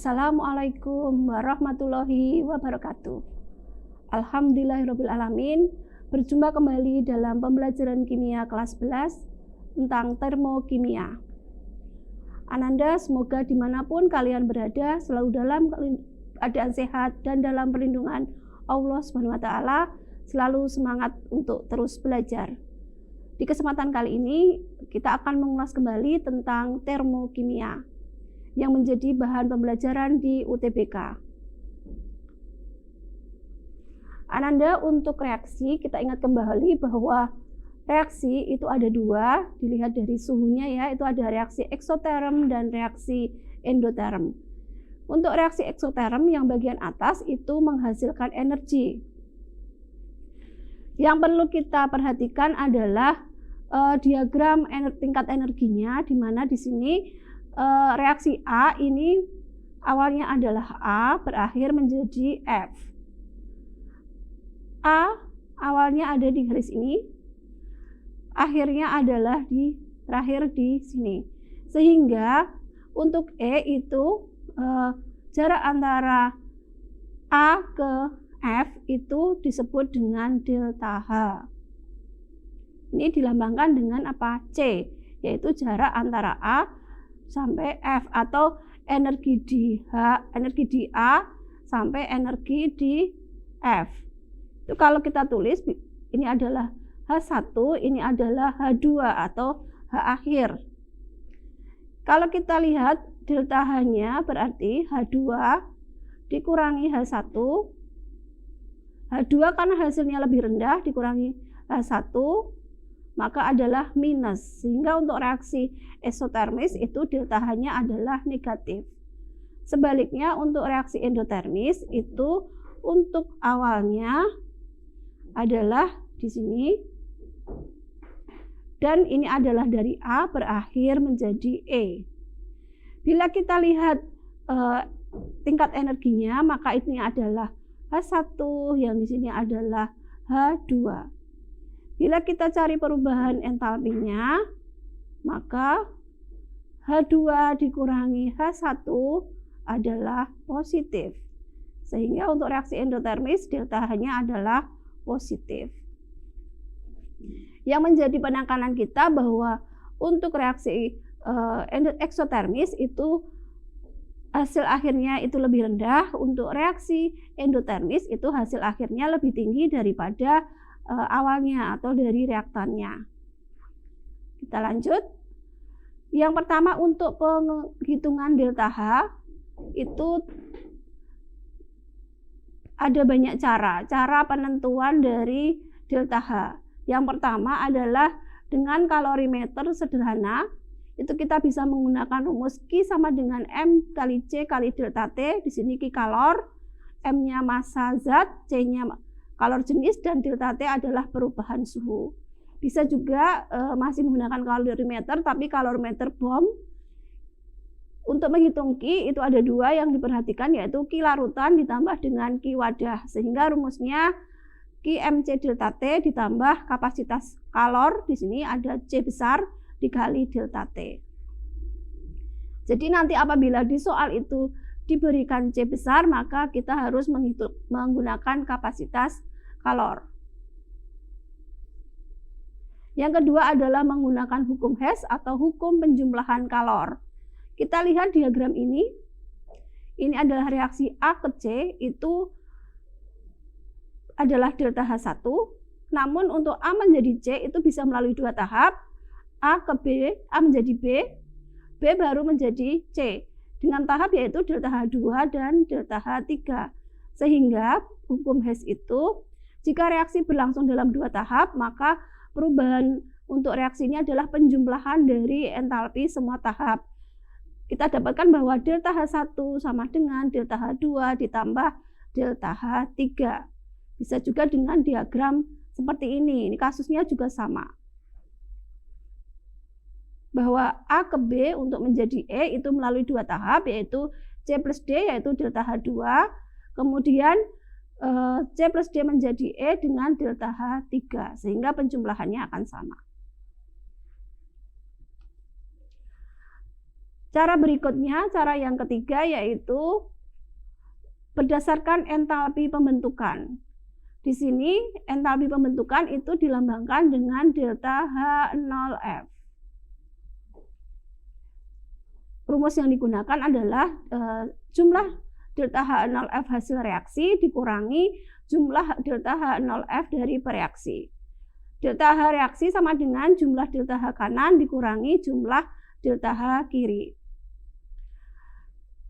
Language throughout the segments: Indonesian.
Assalamualaikum warahmatullahi wabarakatuh. Alhamdulillahirrabbilalamin. Berjumpa kembali dalam pembelajaran kimia kelas 11 tentang termokimia. Ananda, semoga dimanapun kalian berada selalu dalam keadaan sehat dan dalam perlindungan Allah SWT, selalu semangat untuk terus belajar. Di kesempatan kali ini kita akan mengulas kembali tentang termokimia yang menjadi bahan pembelajaran di UTBK. Ananda, untuk reaksi kita ingat kembali bahwa reaksi itu ada dua, dilihat dari suhunya ya, itu ada reaksi eksoterm dan reaksi endoterm. Untuk reaksi eksoterm yang bagian atas itu menghasilkan energi. Yang perlu kita perhatikan adalah diagram tingkat energinya, di mana di sini reaksi A ini awalnya adalah A, berakhir menjadi F. A awalnya ada di garis ini, akhirnya adalah terakhir di sini. Sehingga untuk E itu jarak antara A ke F itu disebut dengan delta H. Ini dilambangkan dengan apa? C, yaitu jarak antara A sampai F, atau energi di A sampai energi di F. Itu kalau kita tulis ini adalah H1, ini adalah H2 atau H akhir. Kalau kita lihat delta H-nya berarti H2 dikurangi H1. H2 karena hasilnya lebih rendah dikurangi H1, maka adalah minus, sehingga untuk reaksi eksotermis itu delta H-nya adalah negatif. Sebaliknya untuk reaksi endotermis itu untuk awalnya adalah di sini, dan ini adalah dari A berakhir menjadi E. Bila kita lihat tingkat energinya, maka ini adalah H1, yang di sini adalah H2. Bila kita cari perubahan entalpinya, maka H2 dikurangi H1 adalah positif. Sehingga untuk reaksi endotermis, delta H-nya adalah positif. Yang menjadi penekanan kita bahwa untuk reaksi eksotermis itu hasil akhirnya itu lebih rendah, untuk reaksi endotermis itu hasil akhirnya lebih tinggi daripada awalnya atau dari reaktannya. Kita lanjut. Yang pertama, untuk penghitungan delta H itu ada banyak cara penentuan dari delta H. Yang pertama adalah dengan kalorimeter sederhana. Itu kita bisa menggunakan rumus Q sama dengan M kali C kali delta T. Di sini Q kalor, M-nya massa zat, C-nya kalor jenis, dan delta T adalah perubahan suhu. Bisa juga masih menggunakan kalorimeter, tapi kalorimeter bom. Untuk menghitung Q itu ada dua yang diperhatikan, yaitu Q larutan ditambah dengan Q wadah. Sehingga rumusnya Q MC delta T ditambah kapasitas kalor, di sini ada C besar dikali delta T. Jadi nanti apabila di soal itu diberikan C besar, maka kita harus menggunakan kapasitas kalor. Yang kedua adalah menggunakan hukum Hess atau hukum penjumlahan kalor. Kita lihat diagram ini. Ini adalah reaksi A ke C, itu adalah delta H1. Namun untuk A menjadi C itu bisa melalui dua tahap. A ke B, A menjadi B, B baru menjadi C. Dengan tahap yaitu delta H2 dan delta H3. Sehingga hukum Hess itu, jika reaksi berlangsung dalam dua tahap, maka perubahan untuk reaksi ini adalah penjumlahan dari entalpi semua tahap. Kita dapatkan bahwa delta H1 sama dengan delta H2 ditambah delta H3. Bisa juga dengan diagram seperti ini. Ini kasusnya juga sama. Bahwa A ke B untuk menjadi E itu melalui dua tahap, yaitu C plus D, yaitu delta H2. Kemudian C plus D menjadi E dengan delta H3, sehingga penjumlahannya akan sama. Cara berikutnya, cara yang ketiga yaitu berdasarkan entalpi pembentukan. Di sini entalpi pembentukan itu dilambangkan dengan delta H0F. Rumus yang digunakan adalah jumlah delta H0F hasil reaksi dikurangi jumlah delta H0F dari bereaksi. Delta H reaksi sama dengan jumlah delta H kanan dikurangi jumlah delta H kiri.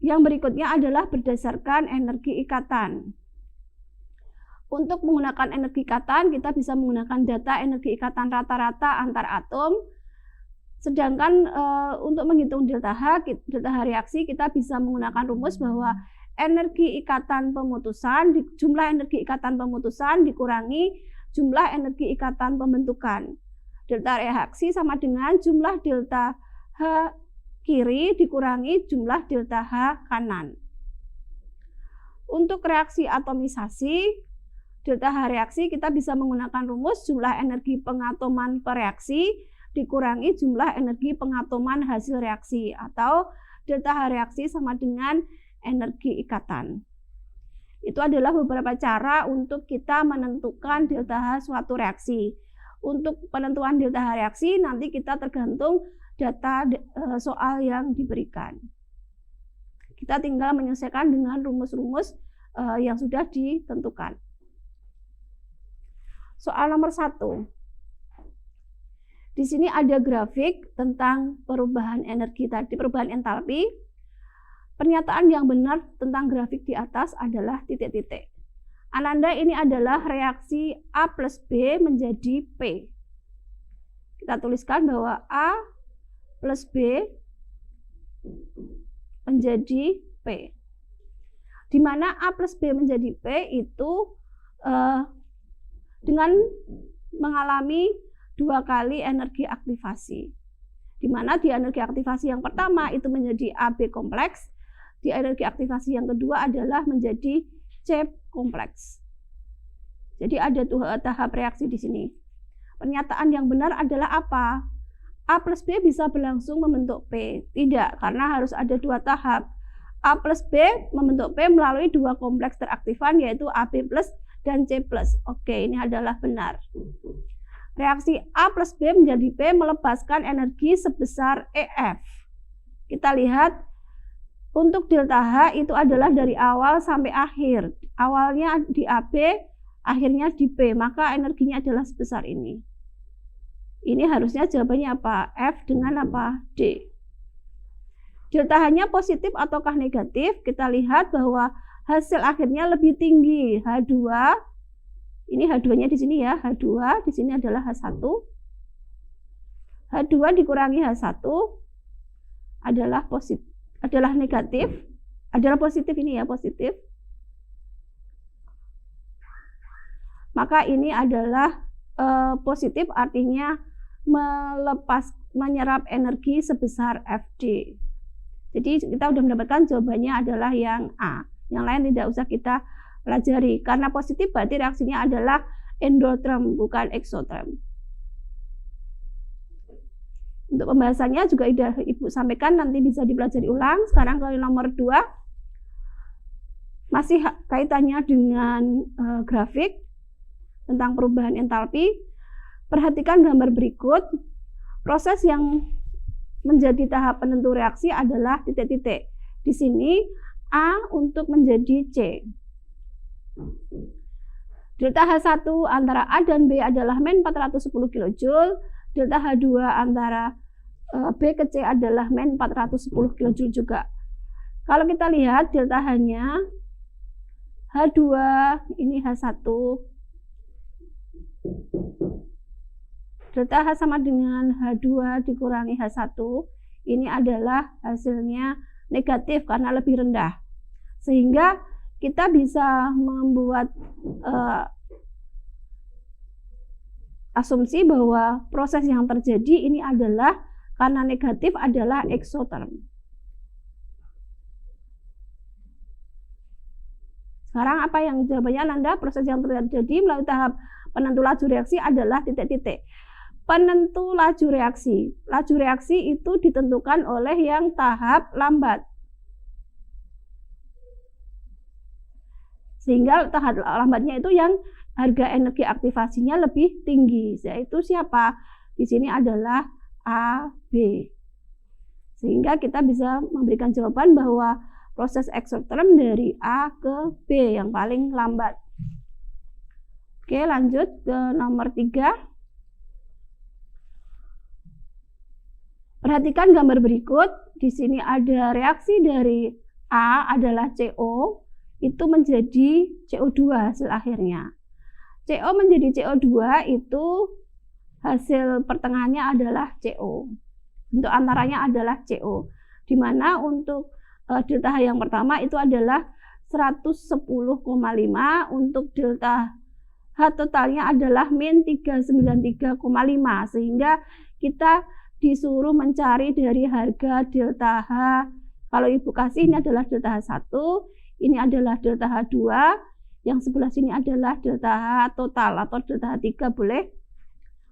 Yang berikutnya adalah berdasarkan energi ikatan. Untuk menggunakan energi ikatan, kita bisa menggunakan data energi ikatan rata-rata antar atom. Sedangkan untuk menghitung delta H reaksi, kita bisa menggunakan rumus bahwa energi ikatan pemutusan, jumlah energi ikatan pemutusan dikurangi jumlah energi ikatan pembentukan. Delta reaksi sama dengan jumlah delta H kiri dikurangi jumlah delta H kanan. Untuk reaksi atomisasi, delta H reaksi kita bisa menggunakan rumus jumlah energi pengatoman per reaksi dikurangi jumlah energi pengatoman hasil reaksi, atau delta H reaksi sama dengan energi ikatan. Itu adalah beberapa cara untuk kita menentukan delta H suatu reaksi. Untuk penentuan delta H reaksi nanti kita tergantung data soal yang diberikan. Kita tinggal menyelesaikan dengan rumus-rumus yang sudah ditentukan. Soal nomor 1. Di sini ada grafik tentang perubahan energi tadi, perubahan entalpi. Pernyataan yang benar tentang grafik di atas adalah titik-titik. Ananda ini adalah reaksi A plus B menjadi P. Kita tuliskan bahwa A plus B menjadi P. Di mana A plus B menjadi P itu dengan mengalami 2 kali energi aktivasi. Di mana di energi aktivasi yang pertama itu menjadi AB kompleks, di energi aktivasi yang kedua adalah menjadi C kompleks. Jadi ada 2 tahap reaksi di sini. Pernyataan yang benar adalah apa? A plus B bisa berlangsung membentuk P. Tidak, karena harus ada 2 tahap. A plus B membentuk P melalui 2 kompleks teraktifan, yaitu AB plus dan C plus. Oke, ini adalah benar. Reaksi A plus B menjadi P melepaskan energi sebesar EF. Kita lihat untuk delta H itu adalah dari awal sampai akhir. Awalnya di AB, akhirnya di P, maka energinya adalah sebesar ini. Ini harusnya jawabannya apa? F dengan apa? D. Delta H-nya positif ataukah negatif? Kita lihat bahwa hasil akhirnya lebih tinggi. H2, ini H2-nya di sini ya, H2, di sini adalah H1. H2 dikurangi H1 adalah positif. Adalah negatif, adalah positif ini ya, positif. Maka ini adalah positif, artinya menyerap energi sebesar FD. Jadi kita sudah mendapatkan jawabannya adalah yang A. Yang lain tidak usah kita pelajari. Karena positif berarti reaksinya adalah endotherm, bukan exotherm. Untuk pembahasannya juga sudah Ibu sampaikan, nanti bisa dipelajari ulang. Sekarang ke nomor 2. Masih kaitannya dengan grafik tentang perubahan entalpi. Perhatikan gambar berikut. Proses yang menjadi tahap penentu reaksi adalah titik-titik. Di sini A untuk menjadi C. Delta H1 antara A dan B adalah min 410 kJ. Delta H2 antara B ke C adalah min 410 kJ juga. Kalau kita lihat delta H-nya, H2 ini H1. Delta H sama dengan H2 dikurangi H1. Ini adalah hasilnya negatif karena lebih rendah. Sehingga kita bisa membuat asumsi bahwa proses yang terjadi ini adalah karena negatif adalah exotherm. Sekarang apa yang jawabannya Nanda? Proses yang terjadi melalui tahap penentu laju reaksi adalah titik-titik. penentu laju reaksi. Laju reaksi itu ditentukan oleh yang tahap lambat. Sehingga tahap lambatnya itu yang harga energi aktivasinya lebih tinggi. Yaitu siapa? Di sini adalah A, B. Sehingga kita bisa memberikan jawaban bahwa proses eksoterm dari A ke B yang paling lambat. Oke, lanjut ke nomor 3. Perhatikan gambar berikut. Di sini ada reaksi dari A adalah CO, itu menjadi CO2 hasil akhirnya. CO menjadi CO2 itu hasil pertengahannya adalah CO. Untuk antaranya adalah CO. Di mana untuk delta H yang pertama itu adalah 110,5, untuk delta H totalnya adalah min 393,5, sehingga kita disuruh mencari dari harga delta H. Kalau Ibu kasih ini adalah delta H1, ini adalah delta H2, yang sebelah sini adalah delta H total atau delta H3 boleh.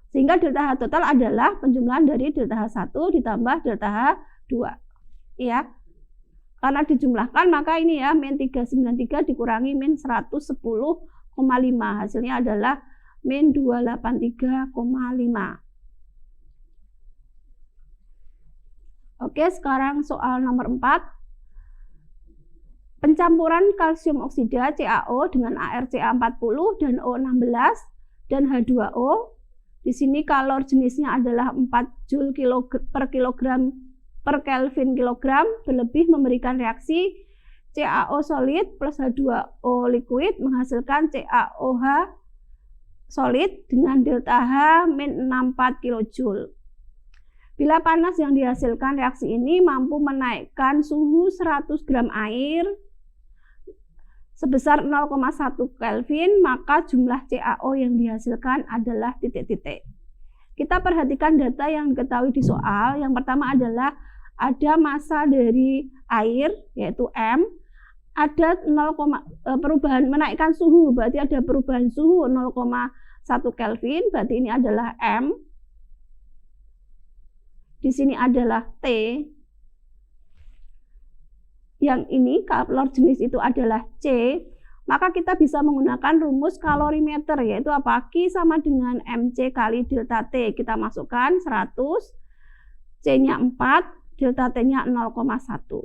Sehingga delta H total adalah penjumlahan dari delta H1 ditambah delta H2. Ya. Karena dijumlahkan maka ini ya min 393 dikurangi min 110,5. Hasilnya adalah min 283,5. Oke, sekarang soal nomor 4. Pencampuran kalsium oksida CaO dengan ArCa40 dan O16 dan H2O. Di sini kalor jenisnya adalah 4 Joule per kilogram per Kelvin kilogram, berlebih memberikan reaksi CaO solid plus H2O liquid menghasilkan CaOH solid dengan delta H min 64 kJ. Bila panas yang dihasilkan reaksi ini mampu menaikkan suhu 100 gram air sebesar 0,1 Kelvin, maka jumlah CaO yang dihasilkan adalah titik-titik. Kita perhatikan data yang diketahui di soal. Yang pertama adalah ada massa dari air, yaitu M. Ada perubahan menaikkan suhu, berarti ada perubahan suhu 0,1 Kelvin, berarti ini adalah M. Di sini adalah T. Yang ini kalor jenis itu adalah C. Maka kita bisa menggunakan rumus kalorimeter, yaitu apa? Q sama dengan MC kali delta T. Kita masukkan 100, C-nya 4, delta T-nya 0,1.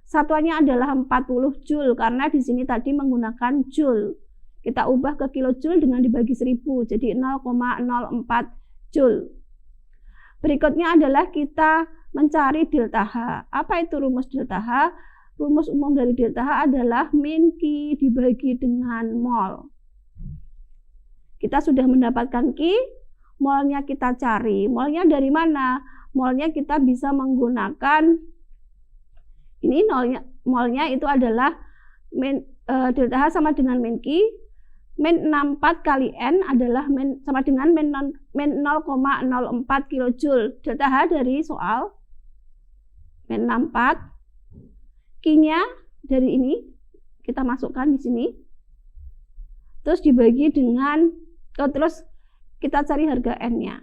Satuannya adalah 40 Joule, karena di sini tadi menggunakan Joule. Kita ubah ke kilojoule dengan dibagi 1000, jadi 0,04 Joule. Berikutnya adalah kita mencari delta H. Apa itu rumus delta H? Rumus umum dari delta H adalah min Q dibagi dengan mol. Kita sudah mendapatkan Q, molnya kita cari. Molnya dari mana? Molnya kita bisa menggunakan, ini molnya itu adalah delta H sama dengan min Q. Min 64 kali N adalah sama dengan min 0,04 kJ. Delta H dari soal min 64. Q-nya dari ini kita masukkan di sini. Terus dibagi dengan terus kita cari harga N-nya.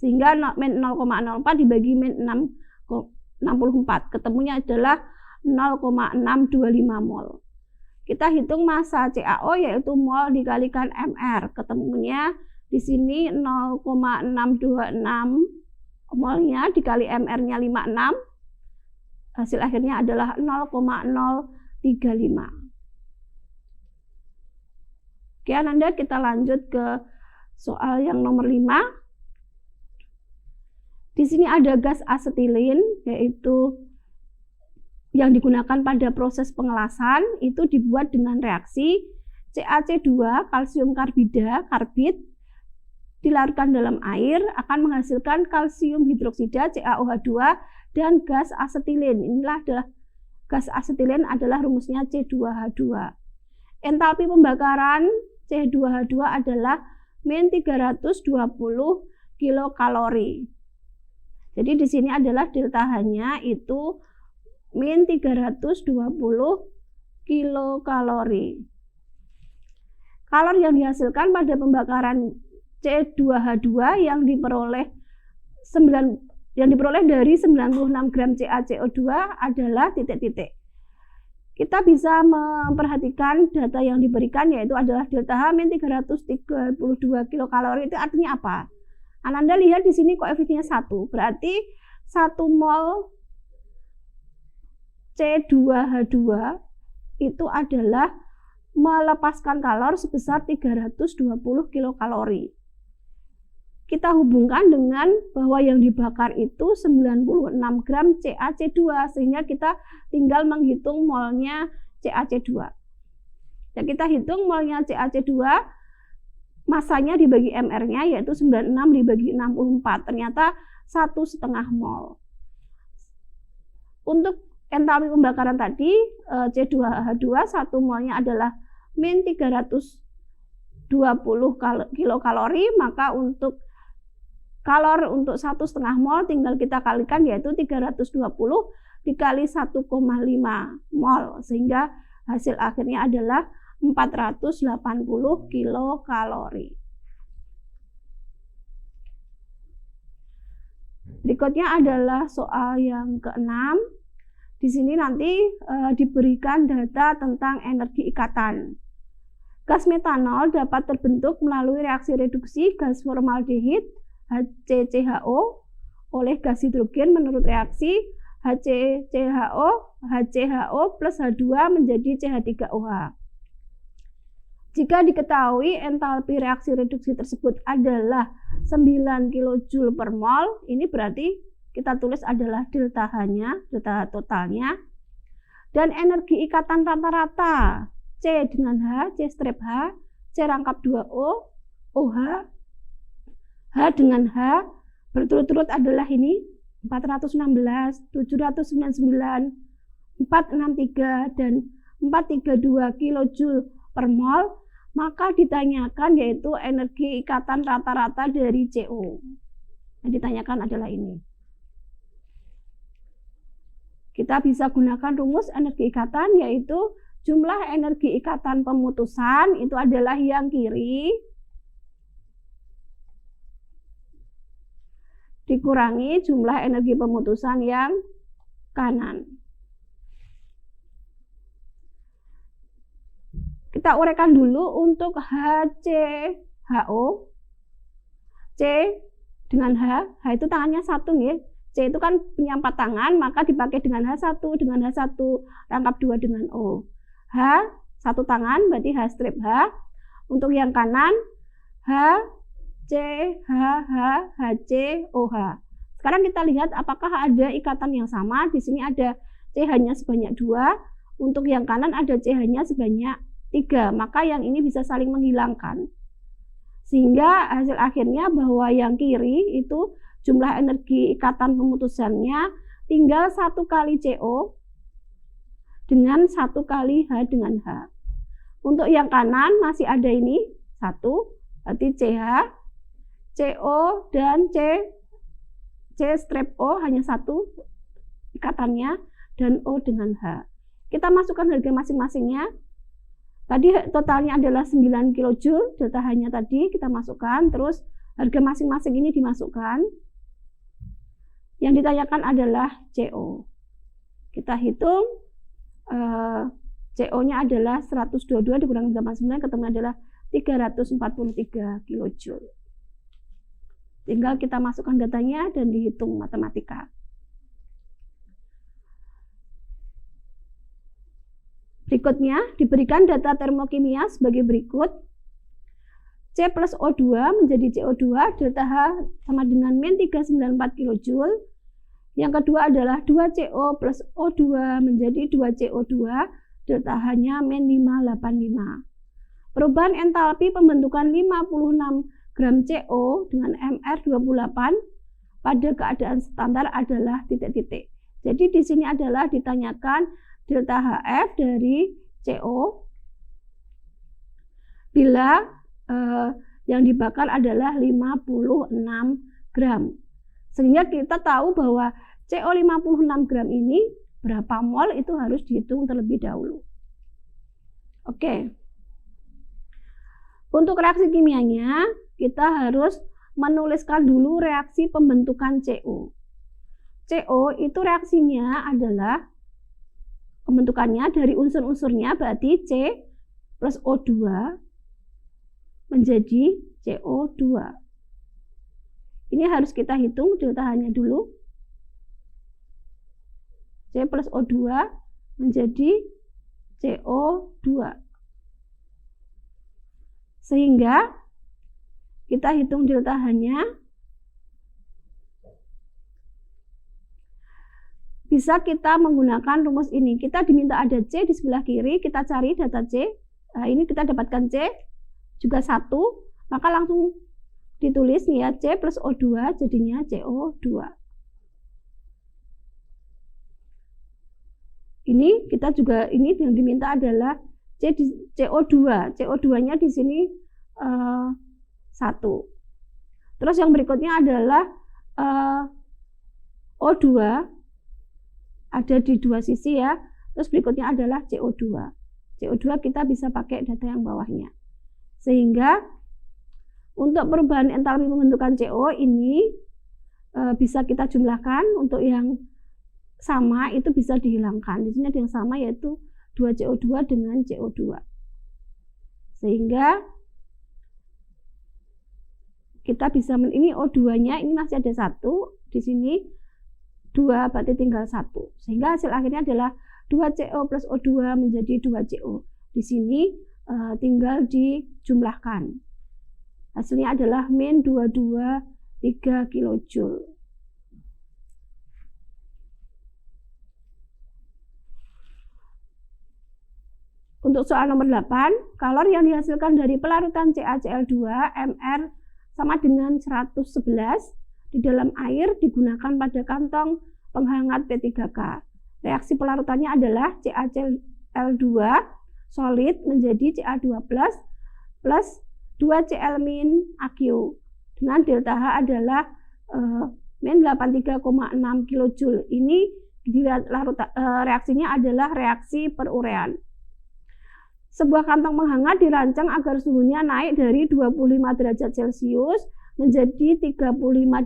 Sehingga min 0,04 dibagi min 64. Ketemunya adalah 0,625 mol. Kita hitung massa CaO yaitu mol dikalikan mR. Ketemunya di sini 0,626 molnya dikali mR-nya 56. Hasil akhirnya adalah 0,035. Oke, Ananda, kita lanjut ke soal yang nomor 5. Di sini ada gas asetilin, yaitu yang digunakan pada proses pengelasan, itu dibuat dengan reaksi CaC2 kalsium karbida karbit dilarutkan dalam air akan menghasilkan kalsium hidroksida CaOH2 dan gas asetilin. Inilah adalah gas asetilin adalah rumusnya C2H2. Entalpi pembakaran C2H2 adalah min 320 kilokalori. Jadi di sini adalah delta H-nya itu min 320 kilokalori. Kalor yang dihasilkan pada pembakaran C2H2 yang diperoleh dari 96 gram CaCO2 adalah titik-titik. Kita bisa memperhatikan data yang diberikan, yaitu adalah delta H min 332 kilokalori. Itu artinya apa? Ananda lihat di sini koefisiennya 1, berarti 1 mol C2H2 itu adalah melepaskan kalori sebesar 320 kilokalori. Kita hubungkan dengan bahwa yang dibakar itu 96 gram CaC2, sehingga kita tinggal menghitung molnya CaC2. Ya, kita hitung molnya CaC2, masanya dibagi MR-nya yaitu 96 dibagi 64, ternyata 1,5 mol. Untuk entalpi pembakaran tadi, C2H2 1 molnya adalah min 320 kilokalori, maka untuk kalori untuk 1,5 mol tinggal kita kalikan, yaitu 320 dikali 1,5 mol, sehingga hasil akhirnya adalah 480 kilokalori. Berikutnya adalah soal yang ke-6. Di sini nanti diberikan data tentang energi ikatan. Gas metanol dapat terbentuk melalui reaksi reduksi gas formaldehid HCCHO oleh gas hidrogen menurut reaksi HCCHO, HCHO plus H2 menjadi CH3OH. Jika diketahui entalpi reaksi reduksi tersebut adalah 9 kJ per mol, ini berarti kita tulis adalah delta H-nya, delta H totalnya. Dan energi ikatan rata-rata C dengan H, C strip H, C rangkap 2O, OH, H dengan H berturut-turut adalah ini 416, 799, 463, dan 432 kJ per mol, maka ditanyakan yaitu energi ikatan rata-rata dari CO. Yang ditanyakan adalah ini. Kita bisa gunakan rumus energi ikatan, yaitu jumlah energi ikatan pemutusan itu adalah yang kiri dikurangi jumlah energi pemutusan yang kanan. Kita uraikan dulu untuk HCHO. C dengan H itu tangannya 1 nih. C itu kan punya 4 tangan, maka dipakai dengan H1, dengan H1, rangkap 2 dengan O. H 1 tangan berarti H strip H. Untuk yang kanan H C, H, H, HC, OH. Sekarang kita lihat apakah ada ikatan yang sama. Di sini ada CH-nya sebanyak 2. Untuk yang kanan ada CH-nya sebanyak 3. Maka yang ini bisa saling menghilangkan. Sehingga hasil akhirnya bahwa yang kiri itu jumlah energi ikatan pemutusannya tinggal 1 kali CO dengan 1 kali H dengan H. Untuk yang kanan masih ada ini 1, berarti CH, CO dan C strip O hanya 1 ikatannya, dan O dengan H. Kita masukkan harga masing-masingnya. Tadi totalnya adalah 9 kJ, delta H-nya tadi kita masukkan, terus harga masing-masing ini dimasukkan. Yang ditanyakan adalah CO. Kita hitung CO-nya adalah 122 dikurangi 89, ketemu adalah 343 kJ. Tinggal kita masukkan datanya dan dihitung matematika. Berikutnya diberikan data termokimia sebagai berikut. C plus O2 menjadi CO2, delta H sama dengan min 394 kJ. Yang kedua adalah 2CO plus O2 menjadi 2CO2, delta H-nya min 585. Perubahan entalpi pembentukan 56 gram CO dengan MR28 pada keadaan standar adalah titik-titik. Jadi di sini adalah ditanyakan delta HF dari CO bila yang dibakar adalah 56 gram. Sehingga kita tahu bahwa CO 56 gram ini berapa mol itu harus dihitung terlebih dahulu. Oke. Untuk reaksi kimianya, kita harus menuliskan dulu reaksi pembentukan CO. CO itu reaksinya adalah pembentukannya dari unsur-unsurnya, berarti C plus O2 menjadi CO2. Ini harus kita hitung delta-nya dulu. C plus O2 menjadi CO2. Sehingga kita hitung delta-nya. Bisa kita menggunakan rumus ini. Kita diminta ada C di sebelah kiri, kita cari data C. Nah, ini kita dapatkan C juga 1, maka langsung ditulis nih ya, C plus O2 jadinya CO2. Ini kita juga, ini yang diminta adalah C di CO2. CO2-nya di sini 1. Terus yang berikutnya adalah O2 ada di dua sisi ya. Terus berikutnya adalah CO2. CO2 kita bisa pakai data yang bawahnya. Sehingga untuk perubahan entalpi pembentukan CO ini bisa kita jumlahkan. Untuk yang sama itu bisa dihilangkan. Di sini ada yang sama yaitu 2CO2 dengan CO2. Sehingga kita bisa, ini O2-nya ini masih ada 1 di sini. 2 berarti tinggal 1. Sehingga hasil akhirnya adalah 2CO plus O2 menjadi 2CO. Di sini tinggal dijumlahkan. Hasilnya adalah min 223 kJ. Untuk soal nomor 8, kalor yang dihasilkan dari pelarutan CaCl2 Mr sama dengan 111 di dalam air digunakan pada kantong penghangat P3K. Reaksi pelarutannya adalah CaCl2 solid menjadi Ca2 plus 2Cl min Aq. Dengan delta H adalah min 83,6 kJ. Ini reaksinya adalah reaksi perurean. Sebuah kantong penghangat dirancang agar suhunya naik dari 25 derajat Celcius menjadi 35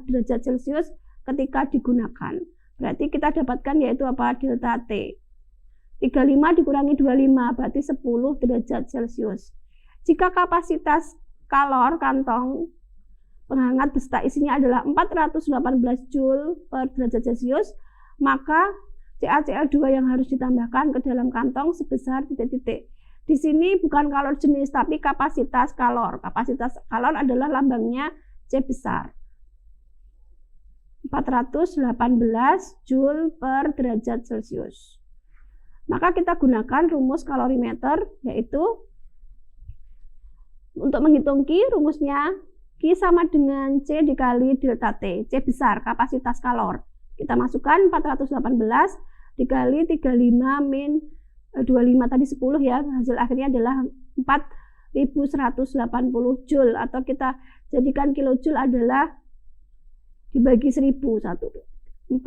derajat Celcius ketika digunakan. Berarti kita dapatkan yaitu apa? Delta T. 35 dikurangi 25 berarti 10 derajat Celcius. Jika kapasitas kalor kantong penghangat beserta isinya adalah 418 Joule per derajat Celcius, maka CaCl2 yang harus ditambahkan ke dalam kantong sebesar titik-titik. Di sini bukan kalor jenis tapi kapasitas kalor. Kapasitas kalor adalah lambangnya C besar. 418 Joule per derajat Celcius. Maka kita gunakan rumus kalorimeter, yaitu untuk menghitung Q, rumusnya Q sama dengan C dikali delta T. C besar, kapasitas kalor. Kita masukkan 418 dikali 35 min 25 tadi 10 ya. Hasil akhirnya adalah 4180 Joule, atau kita jadikan kilojoule adalah dibagi 1000, 4,180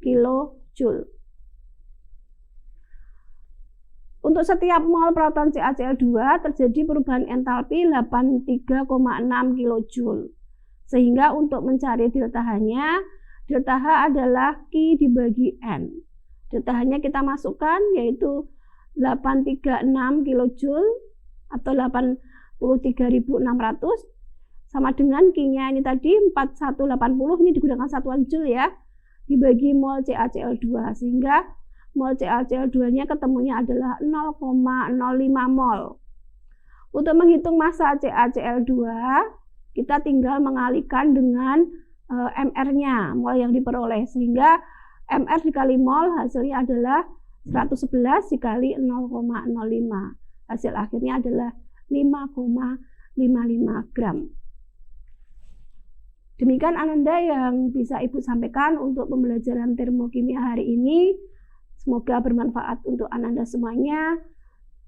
kilojoule. Untuk setiap mol proton CaCl2 terjadi perubahan entalpi 83,6 kilojoule. Sehingga untuk mencari delta H-nya, delta H adalah Q dibagi N. Delta H-nya kita masukkan yaitu 836 kilojoule atau 83.600 sama dengan Q-nya ini tadi 4180, ini digunakan satuan Joule ya, dibagi mol CaCl2, sehingga mol CaCl2-nya ketemunya adalah 0,05 mol. Untuk menghitung massa CaCl2, kita tinggal mengalihkan dengan MR-nya, mol yang diperoleh, sehingga MR dikali mol hasilnya adalah 111 dikali 0,05. Hasil akhirnya adalah 5,55 gram. Demikian Ananda yang bisa Ibu sampaikan untuk pembelajaran termokimia hari ini. Semoga bermanfaat untuk Ananda semuanya.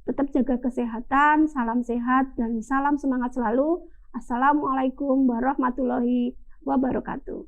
Tetap jaga kesehatan, salam sehat, dan salam semangat selalu. Assalamualaikum warahmatullahi wabarakatuh.